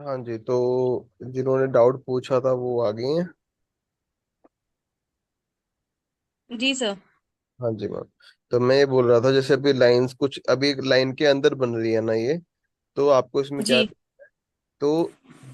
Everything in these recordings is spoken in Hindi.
हाँ जी, तो जिन्होंने डाउट पूछा था वो आ गए हैं। जी सर। हाँ जी मैम। तो मैं ये बोल रहा था, जैसे अभी लाइंस कुछ अभी लाइन के अंदर बन रही है ना ये, तो आपको इसमें क्या, जी। तो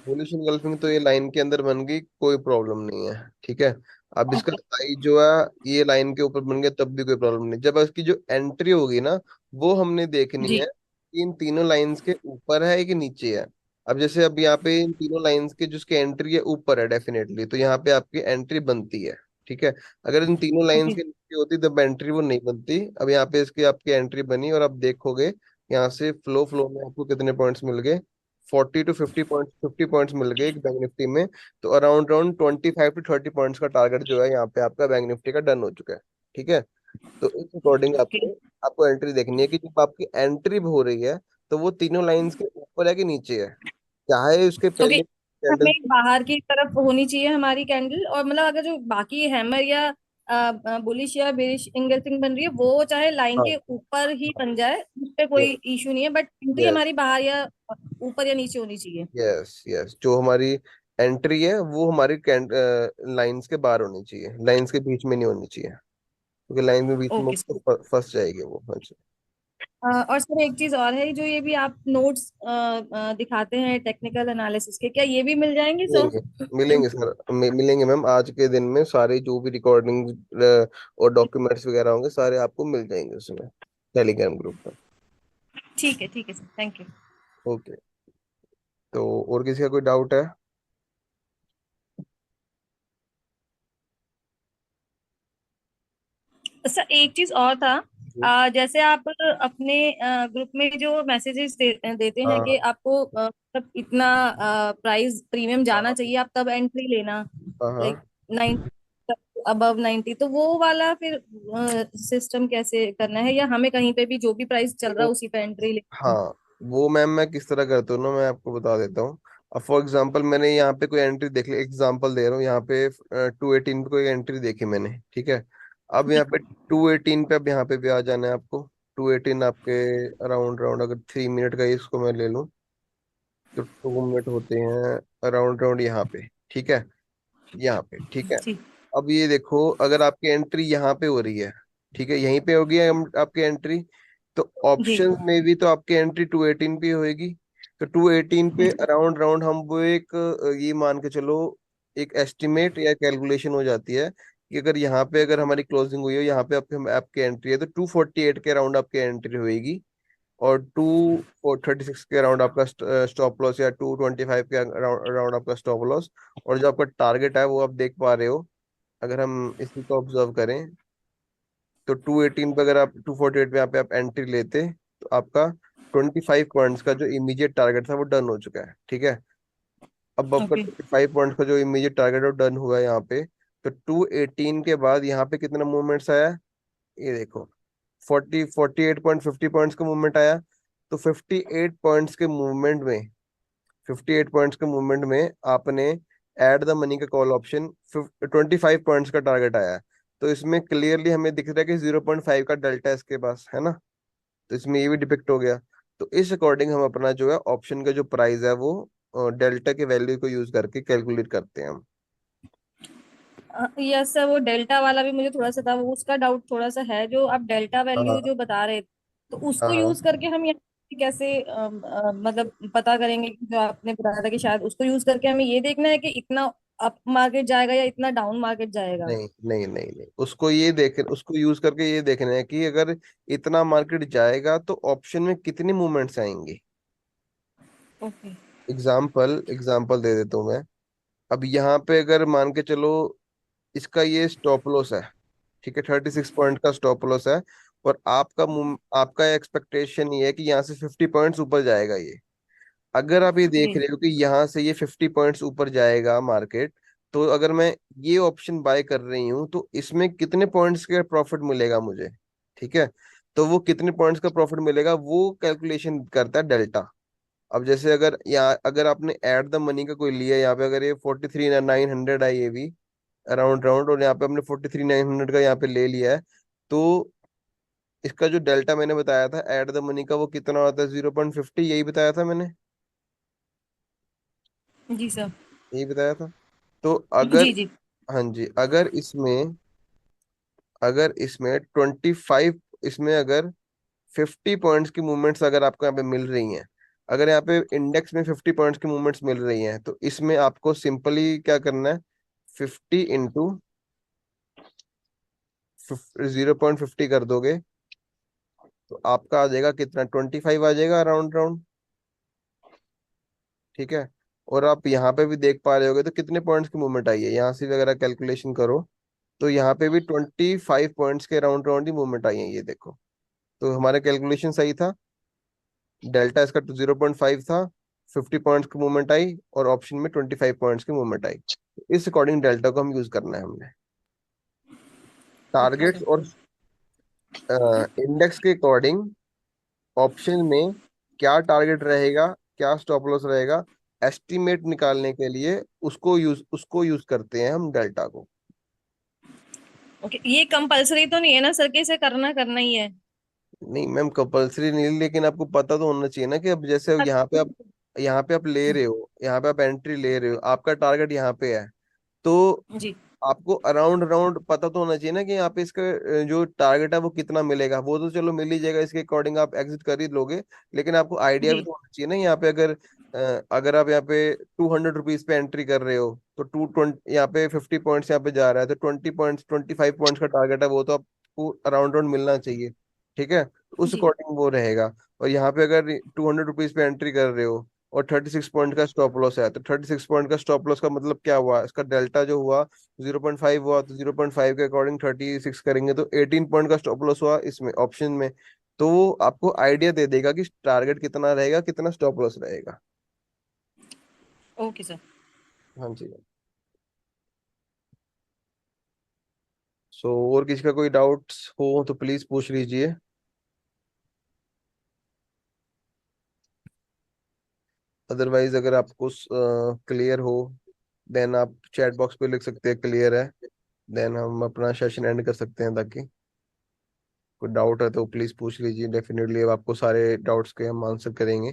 बुलिश इनगल्फिंग तो ये लाइन के अंदर बन गई, कोई प्रॉब्लम नहीं है। ठीक है। अब इसका ओके। आई जो है ये लाइन के ऊपर बन गया तब भी कोई प्रॉब्लम नहीं। जब इसकी जो एंट्री होगी ना, वो हमने देखनी जी। है कि इन तीनों लाइंस के ऊपर है कि नीचे है। अब जैसे अब यहाँ पे इन तीनों लाइंस के जिसकी एंट्री है ऊपर है डेफिनेटली, तो यहाँ पे आपकी एंट्री बनती है। ठीक है। अगर इन तीनों लाइंस ओके। के नीचे होती तब एंट्री वो नहीं बनती। अब यहाँ पे इसकी आपकी एंट्री बनी और आप देखोगे यहाँ से फ्लो फ्लो में आपको कितने पॉइंट्स मिल गए। 40 to 50 पॉइंट्स, 50 पॉइंट्स मिल गए एक बैंक निफ्टी में। तो अराउंड अराउंड 25 to 30 पॉइंट्स का टारगेट जो है यहाँ पे आपका बैंक निफ्टी का डन हो चुका है। ठीक है। तो इस अकॉर्डिंग ओके। आपको आपको एंट्री देखनी है कि जब आपकी एंट्री हो रही है तो वो तीनों लाइंस के ऊपर है कि नीचे है, चाहे उसके ओके। पहले कैंडल। हमें बाहर की तरफ होनी चाहिए हमारी कैंडल, और मतलब अगर जो बाकी हैमर या बुलिश या बेरिश इंगल्फिंग बन रही है वो चाहे लाइन हाँ। के ऊपर ही बन जाए, उस पर कोई इशू नहीं है, बट एंट्री यस हमारी बाहर या ऊपर या नीचे होनी चाहिए। यस यस, जो हमारी एंट्री है वो हमारी लाइंस के बाहर होनी चाहिए, लाइंस के बीच में नहीं होनी चाहिए, क्योंकि लाइन में बीच में ओके होगी सर। तो फंस जाएगी वो। हाँ जी। और सर एक चीज और है, जो ये भी आप नोट्स दिखाते हैं टेक्निकल एनालिसिस के, क्या ये भी मिल जाएंगे सर? मिलेंगे मिलेंगे सर, मिलेंगे मैम। आज के दिन में सारे जो भी रिकॉर्डिंग और डॉक्यूमेंट्स वगैरह होंगे सारे आपको मिल जाएंगे उसमें, टेलीग्राम ग्रुप पर। ठीक है सर, थैंक यू। ओके। तो और किसी का कोई डाउट है? सर एक चीज और था। जी। जैसे आप अपने ग्रुप में जो मैसेजेस देते हैं कि हाँ आपको मतलब इतना प्राइस प्रीमियम जाना हाँ चाहिए, आप तब एंट्री लेना, हाँ लाइक हाँ। 90, अबव 90, तो वो वाला फिर सिस्टम कैसे करना है, या हमें कहीं पे भी जो भी प्राइस चल रहा वो है उसी पे एंट्री हाँ, लेनी वो मैम मैं किस तरह करता हूँ ना, मैं आपको बता देता हूँ। अब फॉर एग्जांपल मैंने यहाँ पे कोई एंट्री देख ली, एग्जांपल दे रहा हूँ, यहाँ पे 218 पे कोई एंट्री देखी मैंने। ठीक है। अब है? यहाँ पे 218 पे, अब यहाँ पे भी आ जाना है आपको। 218 आपके अराउंड अराउंड अगर 3 मिनट का ही इसको मैं ले लूँ तो 2 मिनट होते हैं अराउंड अराउंड यहाँ पे। ठीक है। यहाँ पे ठीक है। जी। अब ये देखो, अगर आपकी एंट्री यहाँ पे हो रही है, ठीक है, यहीं पे होगी आपकी एंट्री, तो जी। ऑप्शन में भी तो आपकी एंट्री 218 पे होएगी। तो 218 पे अराउंड राउंड हम वो एक ये मान के चलो, एक एस्टिमेट या कैलकुलेशन हो जाती है कि अगर यहाँ पे अगर हमारी क्लोजिंग हुई हो, यहाँ पे आपके आपकी एंट्री है तो 248 के अराउंड आपकी एंट्री होएगी। और 236 के अराउंड आपका स्टॉप लॉस, या 225 के अराउंड आपका स्टॉप लॉस। और जो आपका टारगेट है वो आप देख पा रहे हो, अगर हम इसी को ऑब्जर्व करें तो 218 पे, अगर आप 248 पे यहाँ पे आप एंट्री लेते तो आपका 25 पॉइंट्स का जो इमीडिएट टारगेट था वो डन हो चुका है। ठीक है। अब आपका ओके। 25 पॉइंट्स का जो इमीडिएट टारगेट है वो डन हुआ है यहाँ पे। तो 218 के बाद यहाँ पे कितना मूवमेंट्स आया, ये देखो, 48.50 पॉइंट्स का मूवमेंट आया। तो 58 पॉइंट्स के मूवमेंट में, 58 पॉइंट्स के मूवमेंट में आपने ऐड द मनी का कॉल ऑप्शन, 25 पॉइंट्स का टारगेट आया है। तो इसमें क्लियरली हमें दिख रहा है कि 0.5 का डेल्टा इसके पास है ना, तो इसमें ये भी डिपिक्ट हो गया। तो इस अकॉर्डिंग हम अपना जो है ऑप्शन का जो प्राइस है वो डेल्टा के वैल्यू को यूज करके कैलकुलेट करते हैं हम। यस सर, वो डेल्टा वाला भी मुझे थोड़ा सा था, वो उसका डाउट थोड़ा सा है, जो आप डेल्टा वैल्यू हाँ जो बता रहे थे, तो हाँ उसको हाँ। यूज करके हम यहाँ कैसे मतलब पता करेंगे कि जो आपने बताया था कि शायद उसको यूज करके हमें ये देखना है कि इतना अप मार्केट जाएगा या इतना डाउन मार्केट जाएगा। नहीं नहीं नहीं नहीं, उसको यूज करके ये देखना है कि अगर इतना मार्केट जाएगा तो ऑप्शन में कितनी मूवमेंट्स आएंगी। ओके। एग्जाम्पल एग्जाम्पल दे देता हूँ मैं। अब यहाँ पे अगर मान के चलो इसका ये स्टॉप लॉस है, ठीक है, 36 पॉइंट का स्टॉप लॉस है। और आपका एक्सपेक्टेशन ये है कि यहाँ से 50 पॉइंट्स ऊपर जाएगा ये। अगर आप ये देख जी। रहे हो कि यहाँ से ये 50 पॉइंट्स ऊपर जाएगा मार्केट, तो अगर मैं ये ऑप्शन बाय कर रही हूँ तो इसमें कितने पॉइंट्स का प्रॉफिट मिलेगा मुझे। ठीक है। तो वो कितने पॉइंट्स का प्रॉफिट मिलेगा वो कैलकुलेशन करता है डेल्टा। अब जैसे अगर यहाँ अगर आपने एड द मनी का कोई लिया, यहाँ पे अगर ये 43,900 है ये भी अराउंड राउंड, और यहाँ पे हमने 43,900 का यहाँ पे ले लिया है, तो इसका जो डेल्टा मैंने बताया था एड द मनी का वो कितना होता है, 0.50, यही बताया था मैंने। जी सर। यही बताया था। तो अगर, जी जी। हाँ जी, अगर इसमें 25, इसमें अगर 50 पॉइंट्स की मूवमेंट्स अगर आपको यहाँ पे मिल रही हैं, अगर यहाँ पे इंडेक्स में 50 पॉइंट्स की मूवमेंट्स मिल रही हैं, तो इसमें आपको सिंपली क्या करना है, 50 इंटू 0.50 कर दोगे, तो आपका आ जाएगा कितना, 25 आ जाएगा राउंड राउंड। ठीक है। और आप यहाँ पे भी देख पा रहे होगे तो कितने पॉइंट्स की मूवमेंट आई है, यहाँ से भी अगर कैलकुलेशन करो तो यहाँ पे भी 25 पॉइंट्स के राउंड राउंड ही मूवमेंट आई है, ये देखो। तो हमारा कैलकुलेशन सही था, डेल्टा इसका 0.5 था, 50 पॉइंट्स की मूवमेंट आई, और ऑप्शन में 25 पॉइंट्स की मूवमेंट आई। इस अकॉर्डिंग डेल्टा को हम यूज करना है हमने। Okay targets sir. और इंडेक्स के अकॉर्डिंग ऑप्शन में क्या टारगेट रहेगा, क्या स्टॉप लॉस रहेगा, एस्टिमेट निकालने के लिए उसको यूज करते हैं हम डेल्टा को। ओके, ये कंपलसरी तो नहीं है ना सर कि इसे करना करना ही है? नहीं मैम, कंपलसरी नहीं, लेकिन आपको पता तो होना चाहिए ना कि अब जैसे यहाँ पे आप ले रहे हो, यहाँ पे आप एंट्री ले रहे हो, आपका टारगेट यहाँ पे है, तो जी आपको अराउंड अराउंड पता तो होना चाहिए ना कि यहाँ पे इसका जो टारगेट है वो कितना मिलेगा। वो तो चलो मिल ही जाएगा, इसके अकॉर्डिंग आप एग्जिट कर ही लोगे, लेकिन आपको आइडिया भी जी तो होना चाहिए ना यहाँ पे। अगर आप यहाँ पे 200 रुपीज पे एंट्री कर रहे हो, तो 220 यहाँ पे 50 पॉइंट्स यहाँ पे जा रहा है, तो 20 पॉइंट्स 25 पॉइंट्स का टारगेट है, वो तो आपको अराउंड अराउंड मिलना चाहिए। ठीक है, तो उस जी अकॉर्डिंग वो रहेगा। और यहाँ पे अगर 200 रुपीज पे एंट्री कर रहे हो और 36 पॉइंट का स्टॉप लॉस है, तो 36 पॉइंट का स्टॉप लॉस का मतलब क्या हुआ, इसका डेल्टा जो हुआ 0.5 हुआ, तो 0.5 के अकॉर्डिंग 36 करेंगे तो 18 पॉइंट का स्टॉप लॉस हुआ इसमें ऑप्शन में। तो वो आपको आइडिया दे देगा कि टारगेट कितना रहेगा, कितना स्टॉप लॉस रहेगा। Okay sir. हाँ जी। सो और किसी का कोई डाउट्स हो तो प्लीज पूछ लीजिए। अदरवाइज अगर आपको क्लियर हो, देन आप चैट बॉक्स पे लिख सकते हैं क्लियर है, देन हम अपना सेशन एंड कर सकते हैं। ताकि कोई डाउट है तो प्लीज पूछ लीजिए, डेफिनेटली अब आपको सारे डाउट्स के हम आंसर करेंगे।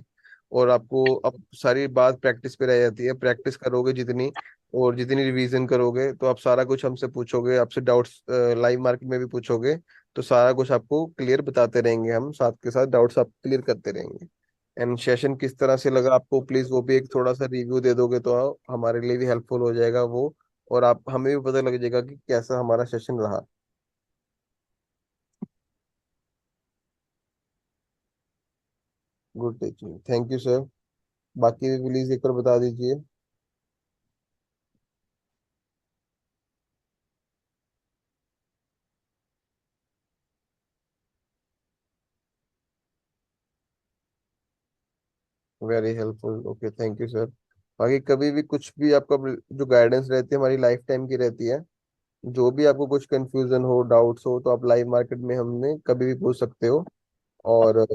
और आपको अब सारी बात प्रैक्टिस पे रह जाती है, प्रैक्टिस करोगे जितनी और जितनी रिवीजन करोगे, तो आप सारा कुछ हमसे पूछोगे, आपसे डाउट्स लाइव मार्केट में भी पूछोगे, तो सारा कुछ आपको क्लियर बताते रहेंगे, हम साथ के साथ डाउट्स आप क्लियर करते रहेंगे। एंड सेशन किस तरह से लगा आपको, प्लीज वो भी एक थोड़ा सा रिव्यू दे दोगे तो हमारे लिए भी हेल्पफुल हो जाएगा वो, और आप हमें भी पता लग जाएगा कि कैसा हमारा सेशन रहा। Good teaching, thank you sir. बाकी भी प्लीज एक बार बता दीजिए। Very helpful, okay, thank you sir. बाकी कभी भी कुछ भी आपका जो गाइडेंस रहती है हमारी लाइफ टाइम की रहती है, जो भी आपको कुछ कंफ्यूजन हो, डाउट्स हो, तो आप लाइव मार्केट में हमने कभी भी पूछ सकते हो। और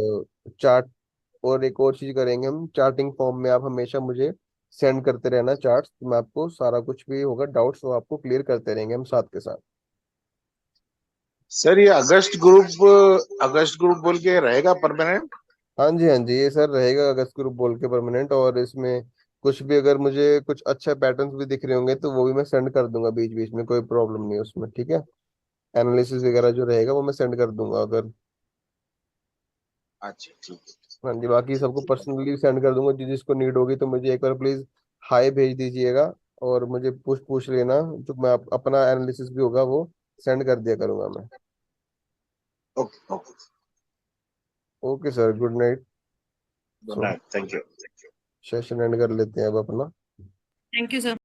चार्ट, और एक और चीज करेंगे हम, चार्टिंग फॉर्म में आप हमेशा मुझे सेंड करते रहना चार्ट्स, तो मैं आपको सारा कुछ भी होगा डाउट्स वो आपको क्लियर करते रहेंगे हम साथ के साथ। सर ये अगस्त ग्रुप बोल के रहेगा परमानेंट? हाँ जी, हाँ जी, ये सर रहेगा अगस्त ग्रुप बोल के परमानेंट। और इसमें कुछ भी अगर मुझे कुछ अच्छा पैटर्न्स भी दिख रहे होंगे तो वो भी मैं सेंड कर दूंगा बीच बीच में, कोई प्रॉब्लम नहीं है उसमें। ठीक है, एनालिसिस वगैरह जो रहेगा वो मैं सेंड कर दूंगा अगर। अच्छा ठीक है। हाँ जी, बाकी सबको पर्सनली सेंड कर दूंगा, जिसको नीड होगी तो मुझे एक बार प्लीज हाई भेज दीजिएगा, और मुझे पूछ पूछ लेना, जो मैं अपना एनालिसिस भी होगा वो सेंड कर दिया करूंगा मैं। Okay okay. Okay sir, good night. Good so night, thank you. Session and कर लेते हैं अब अपना। Thank you sir.